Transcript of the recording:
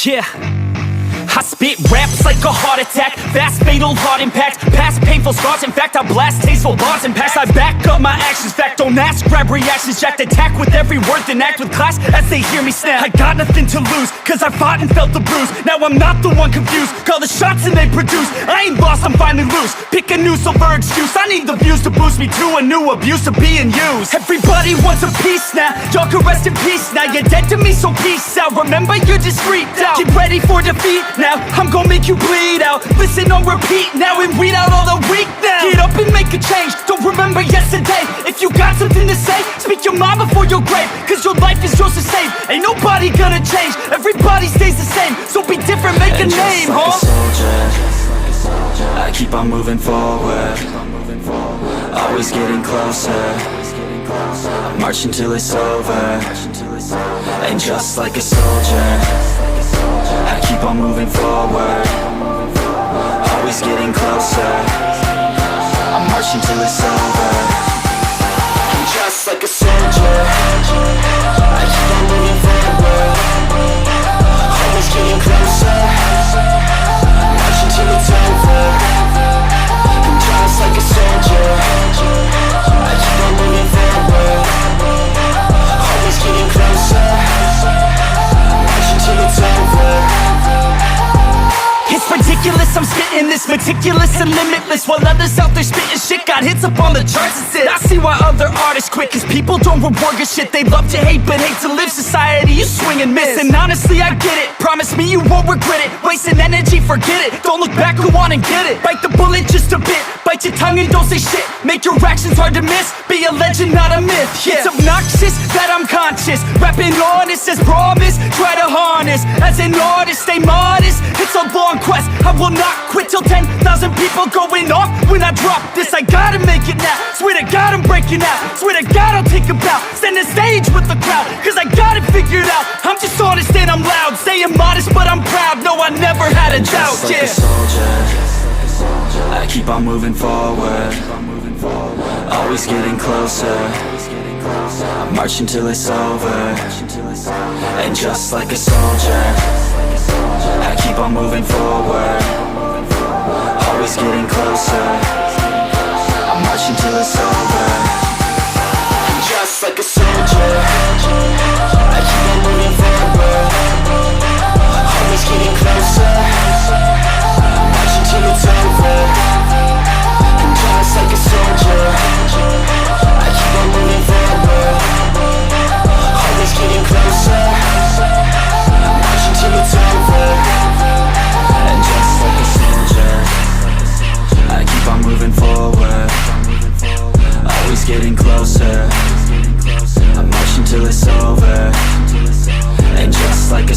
Yeah, I spit raps like a heart attack, fast fatal heart impact, past painful scars, in fact I blast tasteful bars and packs. I back up my actions, fact don't ask, grab reactions, jacked attack with every word, then act with class as they hear me snap. I got nothing to lose, cause I fought and felt the bruise, now I'm not the one confused, call the shots and they produce, I ain't lost, I'm finally loose, pick a new silver excuse, I need the views to boost me to a new abuse of being used. Everybody wants a piece now, y'all can rest in peace now, you're dead to me so peace out, remember you're just freaked out, get ready for defeat now, I'm gonna make you bleed out, listen on repeat now and weed out all the weak now. Get up and make a change, don't remember yesterday, if you got something to say, speak your mind before your grave, cause your life is yours to save, ain't nobody gonna change, everybody stays the same, so be different, make a name, like a soldier, I keep on moving forward, always getting closer, I'm marching till it's over, and just like a soldier, I keep on moving forward, always getting closer, I'm marching till it's over, and just like a soldier, I keep on moving forward, always getting closer, I'm marching till it's over, and just like a soldier, I keep on moving forward, always getting closer, till it's over. It's ridiculous, I'm spitting this meticulous and limitless, while others out there spitting shit got hits up on the charts and shit. I see why other artists quit, cause people don't reward good shit. They love to hate but hate to live. Society, you swing and miss, and honestly I get it, promise me you won't regret it. Wasting energy, forget it, don't look back, go on and get it. Bite the bullet just a bit, bite your tongue and don't say shit. Make your actions hard to miss, be a legend not a myth. Yeah. It's obnoxious that I'm conscious, rapping honest as promise, try to harness. As an artist, stay modest, it's a long quest, I will not quit till 10,000 people going off when I drop this. I gotta make it now, swear to God I'm breaking out, swear to God I'll take a bow, stand the stage with the crowd, cause I got it figured out. I'm just honest and I'm loud, staying modest but I'm proud, no I never had a doubt. Just like a soldier, I keep on moving forward, always getting closer, I'm marching till it's over, and just like a soldier, I keep on moving forward, always getting closer, I'm marching till it's over, and just like a soldier, I keep on moving forward, always getting closer, I'm marching till it's over, and just like a soldier, I keep on moving forward, always getting closer, I'm marching till it's over, and just like a soldier, I keep on moving forward, always getting closer, I'm marching till it's over, and just like a